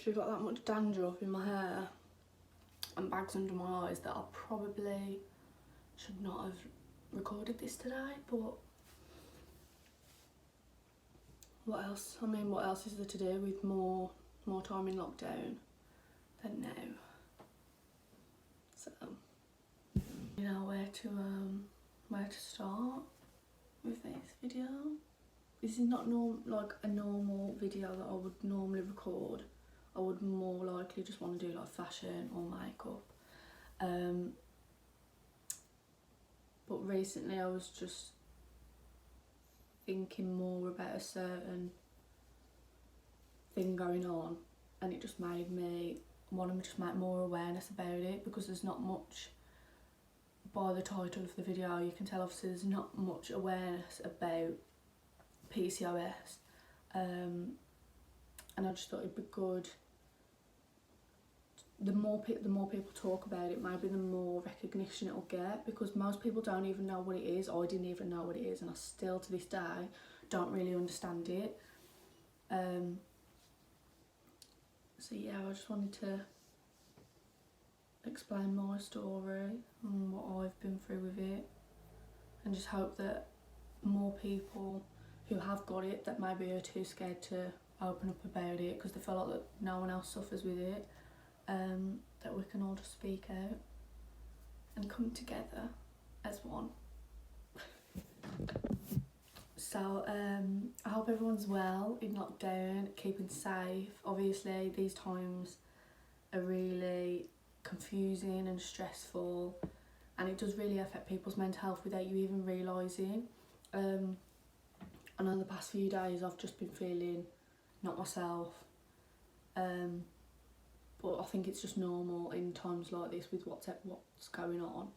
literally got that much dandruff in my hair and bags under my eyes that I probably should not have recorded this today, but what else? I mean, what else is there to do with more time in lockdown than now? So, you know where to start with this video. This is not like a normal video that I would normally record. I would more likely just want to do like fashion or makeup. But recently I was just thinking more about a certain thing going on, and it just made me want to just make more awareness about it, because there's not much, by the title of the video you can tell obviously there's not much awareness about PCOS, and I just thought it'd be good. The more people talk about it, maybe the more recognition it'll get, because most people don't even know what it is. I didn't even know what it is, and I still to this day don't really understand it. So yeah, I just wanted to explain my story and what I've been through with it, and just hope that more people who have got it that maybe are too scared to open up about it because they feel like that no one else suffers with it, that we can all just speak out and come together as one. So I hope everyone's well in lockdown, keeping safe. Obviously these times are really confusing and stressful, and it does really affect people's mental health without you even realising. I know the past few days I've just been feeling not myself, but I think it's just normal in times like this with what's going on.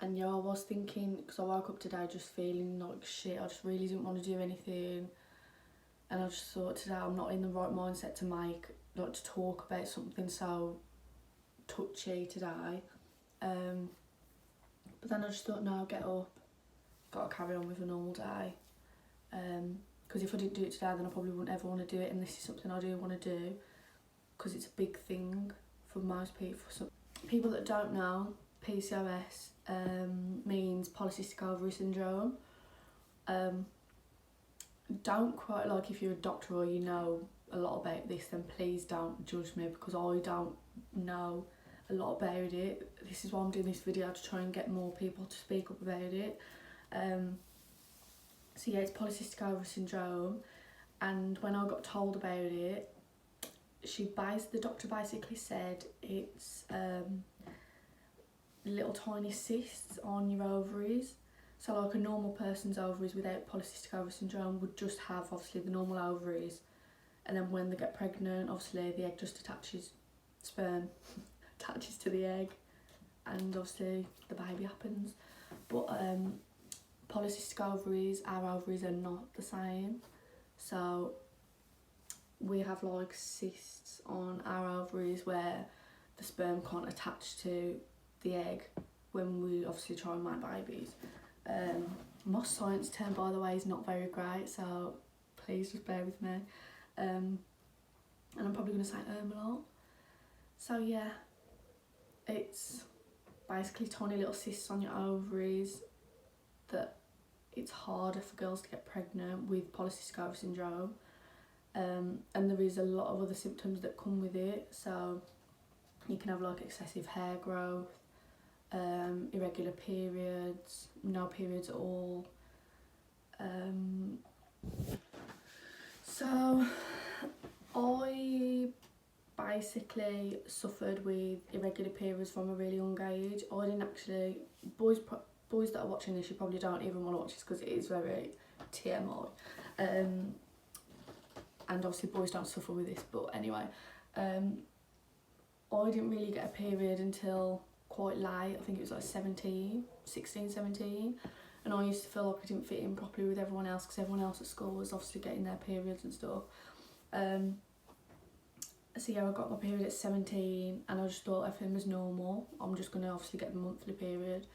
And yeah, I was thinking, because I woke up today just feeling like shit, I just really didn't want to do anything, and I just thought today I'm not in the right mindset to talk about something so touchy today. But then I just thought, no, get up, gotta carry on with a normal day. Because if I didn't do it today, then I probably wouldn't ever want to do it, and this is something I do want to do because it's a big thing for most people. For some people that don't know, PCOS means Polycystic Ovary Syndrome. Don't quite, like, if you're a doctor or you know a lot about this, then please don't judge me, because I don't know a lot about it. This is why I'm doing this video, to try and get more people to speak up about it. So yeah, it's Polycystic Ovary Syndrome, and when I got told about it, the doctor basically said it's little tiny cysts on your ovaries. So like a normal person's ovaries without Polycystic Ovary Syndrome would just have obviously the normal ovaries, and then when they get pregnant, obviously the egg just sperm attaches to the egg, and obviously the baby happens. But polycystic ovaries, our ovaries are not the same, so we have like cysts on our ovaries where the sperm can't attach to the egg when we obviously try and make babies. My science term, by the way, is not very great, so please just bear with me. And I'm probably going to say a lot. So yeah, it's basically tiny little cysts on your ovaries that it's harder for girls to get pregnant with Polycystic Ovary Syndrome. And there is a lot of other symptoms that come with it. So you can have like excessive hair growth, irregular periods, no periods at all. So I basically suffered with irregular periods from a really young age. I didn't actually, boys that are watching this, you probably don't even want to watch this because it is very TMI. And obviously boys don't suffer with this, but anyway, I didn't really get a period until quite late. I think it was like 16, 17, and I used to feel like I didn't fit in properly with everyone else because everyone else at school was obviously getting their periods and stuff. So yeah, I got my period at 17 and I just thought everything was normal. I'm just going to obviously get the monthly period.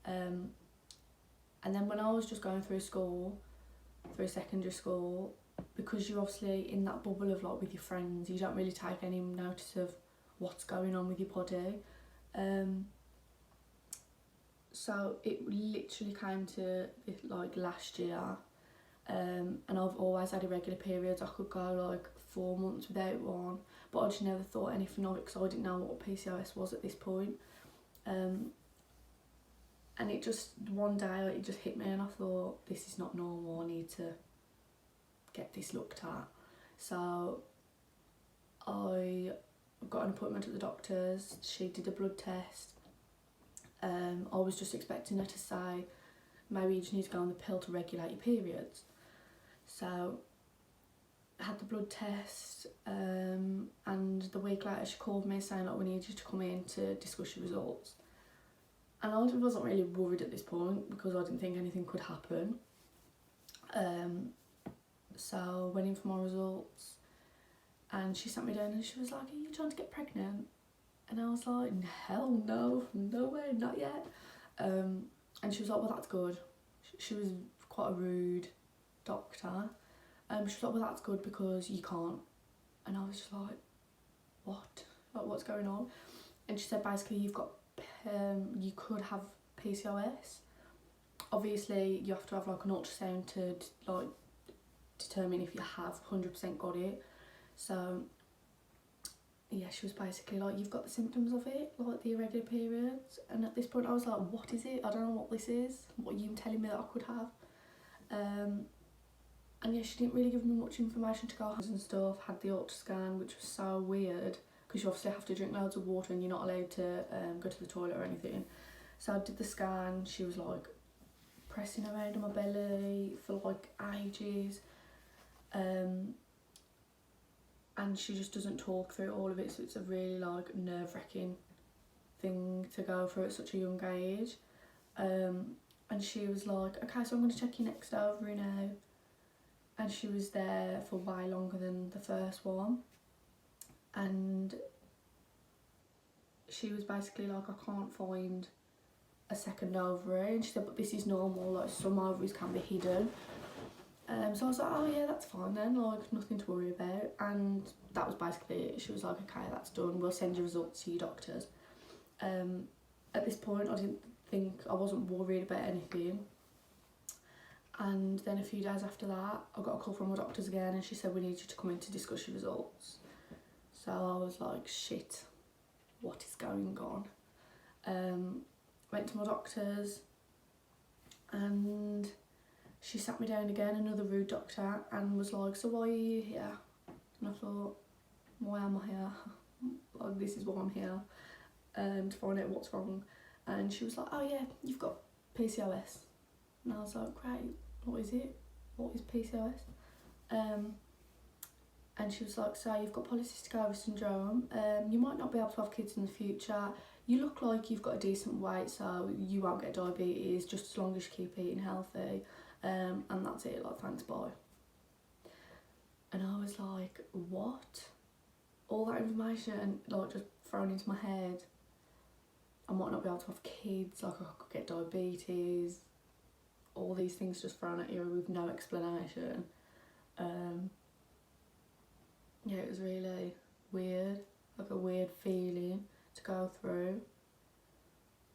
And then when I was just going through school, through secondary school, because you're obviously in that bubble of like with your friends, you don't really take any notice of what's going on with your body. So it literally came to like last year, and I've always had irregular periods. I could go like 4 months without one, but I just never thought anything of it because I didn't know what PCOS was at this point. And it just, one day it just hit me and I thought, this is not normal, I need to get this looked at. So I got an appointment at the doctor's, she did a blood test. I was just expecting her to say, maybe you just need to go on the pill to regulate your periods. So I had the blood test, and the week later she called me saying like, we need you to come in to discuss your results. And I wasn't really worried at this point because I didn't think anything could happen. So I went in for my results and she sat me down and she was like, are you trying to get pregnant? And I was like, hell no, no way, not yet. And she was like, well, that's good. She was quite a rude doctor. She was like, well, that's good because you can't. And I was just like, what? Like, what's going on? And she said, basically, you could have PCOS. Obviously, you have to have like an ultrasound to like determine if you have 100% got it. So yeah, she was basically like, you've got the symptoms of it, like the irregular periods. And at this point I was like, what is it? I don't know what this is. What are you telling me that I could have? And yeah, she didn't really give me much information to go on and stuff. Had the ultrasound, which was so weird because you obviously have to drink loads of water and you're not allowed to go to the toilet or anything. So I did the scan. She was like pressing around on my belly for like ages. And she just doesn't talk through all of it, so it's a really like nerve-wracking thing to go through at such a young age. And she was like, okay, so I'm going to check your next ovary now. And she was there for way longer than the first one. And she was basically like, I can't find a second ovary. And she said, but this is normal, like some ovaries can be hidden. So I was like, oh yeah, that's fine then, like nothing to worry about. And that was basically it. She was like, okay, that's done, we'll send your results to your doctors. At this point I wasn't worried about anything. And then a few days after that, I got a call from my doctors again and she said, we need you to come in to discuss your results. So I was like, shit, what is going on? Went to my doctors and she sat me down again, another rude doctor, and was like, so why are you here? And I thought, why am I here? Like, this is why I'm here, to find out what's wrong. And she was like, oh yeah, you've got PCOS. And I was like, great, what is it? What is PCOS? And she was like, so you've got Polycystic Ovary Syndrome, you might not be able to have kids in the future, you look like you've got a decent weight, so you won't get diabetes, just as long as you keep eating healthy. And that's it, like, thanks, bye. And I was like, what? All that information, like, just thrown into my head. I might not be able to have kids, like, I could get diabetes. All these things just thrown at you with no explanation. Yeah, it was really weird, like a weird feeling to go through.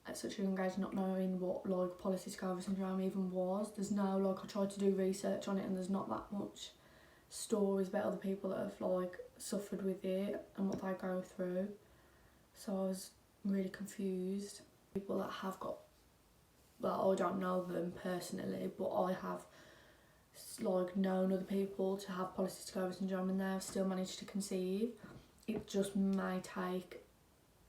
At such a young age, not knowing what like Polycystic Ovary Syndrome even was. There's no, like, I tried to do research on it and there's not that much stories about other people that have like suffered with it and what they go through. So I was really confused. People that have got, well, I don't know them personally, but I have like known other people to have Polycystic Ovary Syndrome and they've still managed to conceive. It just may take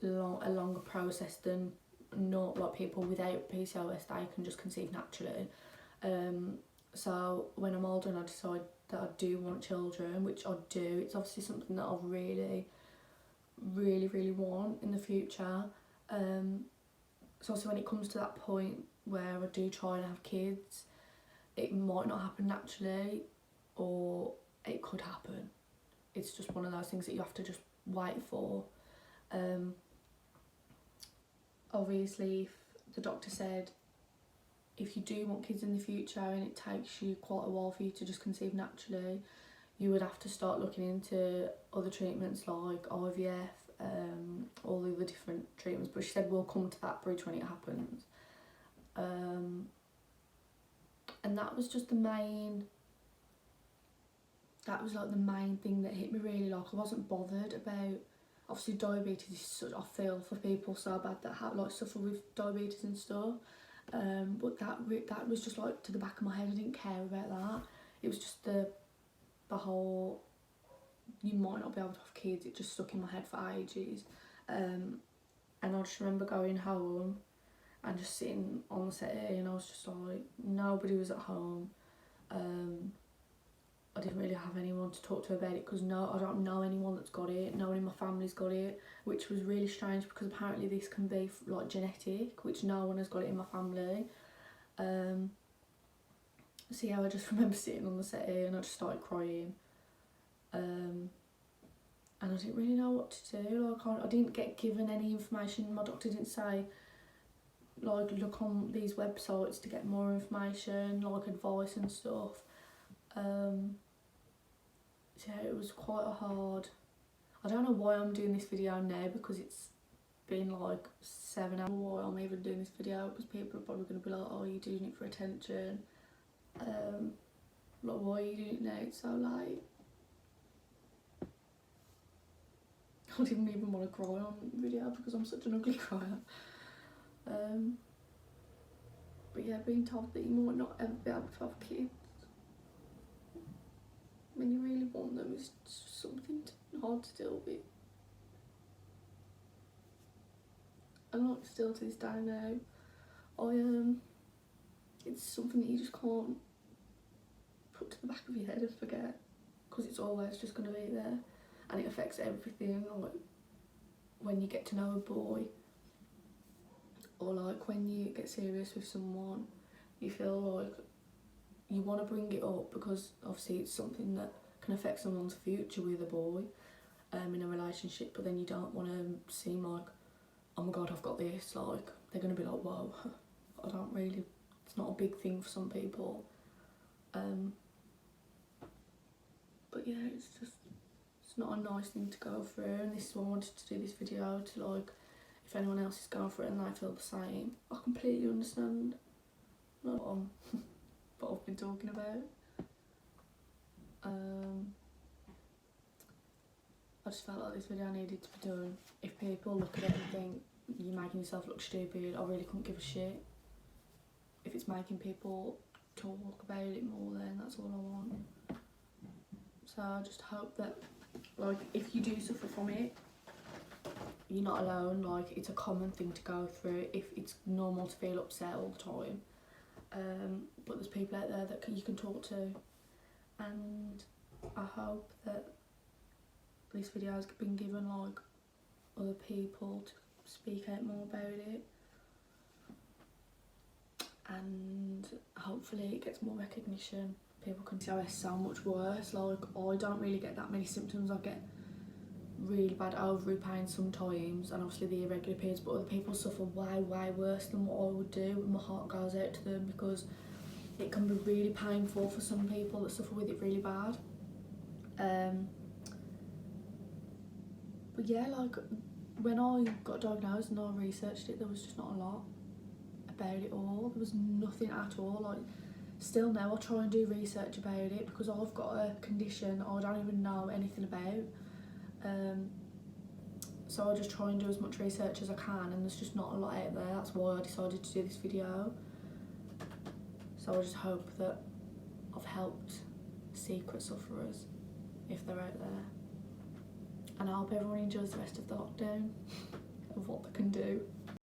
a longer process than not like people without PCOS, they can just conceive naturally. So when I'm older and I decide that I do want children, which I do, it's obviously something that I really want in the future. So when it comes to that point where I do try and have kids, it might not happen naturally or it could happen. It's just one of those things that you have to just wait for. Obviously, if the doctor said if you do want kids in the future and it takes you quite a while for you to just conceive naturally, you would have to start looking into other treatments like IVF, all the other different treatments. But she said we'll come to that bridge when it happens. And that was just the main, that was like the main thing that hit me really. Like, I wasn't bothered about, obviously diabetes is such, I feel for people so bad that have like suffer with diabetes and stuff. But that was just like to the back of my head. I didn't care about that. It was just the whole, you might not be able to have kids. It just stuck in my head for ages. And I just remember going home and just sitting on the settee, and I was just like, nobody was at home. I didn't really have anyone to talk to about it because I don't know anyone that's got it. No one in my family's got it, which was really strange because apparently this can be like genetic, which no one has got it in my family. So yeah, I just remember sitting on the settee and I just started crying. And I didn't really know what to do. Like, I didn't get given any information. My doctor didn't say, like, look on these websites to get more information, like advice and stuff. So yeah, it was quite a hard, I don't know why I'm doing this video now, because it's been like 7 hours. Why I'm even doing this video, because people are probably going to be like, oh, you're doing it for attention. Like, why are you doing it now? It's so late. I didn't even want to cry on video because I'm such an ugly crier. But yeah, being told that you might not ever be able to have kids when you really want them is just something hard to deal with. And like, still to this day now, it's something that you just can't put to the back of your head and forget, because it's always just going to be there, and it affects everything. Like, when you get to know a boy, or like when you get serious with someone, you feel like you want to bring it up because obviously it's something that can affect someone's future with a boy in a relationship, but then you don't want to seem like, oh my god, I've got this. Like, they're going to be like, whoa, I don't really, it's not a big thing for some people. But yeah, it's not a nice thing to go through, and this is why I wanted to do this video, to like, if anyone else is going through it and they feel the same, I completely understand what I've been talking about. I just felt like this video needed to be done. If people look at it and think you're making yourself look stupid, I really couldn't give a shit. If it's making people talk about it more, then that's all I want. So I just hope that, like, if you do suffer from it, you're not alone. Like, it's a common thing to go through. If it's normal to feel upset all the time, but there's people out there that you can talk to, and I hope that this video has been given like other people to speak out more about it, and hopefully it gets more recognition. People can see how it's so much worse. Like, I don't really get that many symptoms. I get really bad ovary pain sometimes, and obviously the irregular periods, but other people suffer way worse than what I would do, and my heart goes out to them because it can be really painful for some people that suffer with it really bad. But yeah, like, when I got diagnosed and I researched it, there was just not a lot about it all. There was nothing at all. Like, still now I try and do research about it because I've got a condition I don't even know anything about. So I just try and do as much research as I can, and there's just not a lot out there. That's why I decided to do this video. So I just hope that I've helped secret sufferers, if they're out there. And I hope everyone enjoys the rest of the lockdown, of what they can do.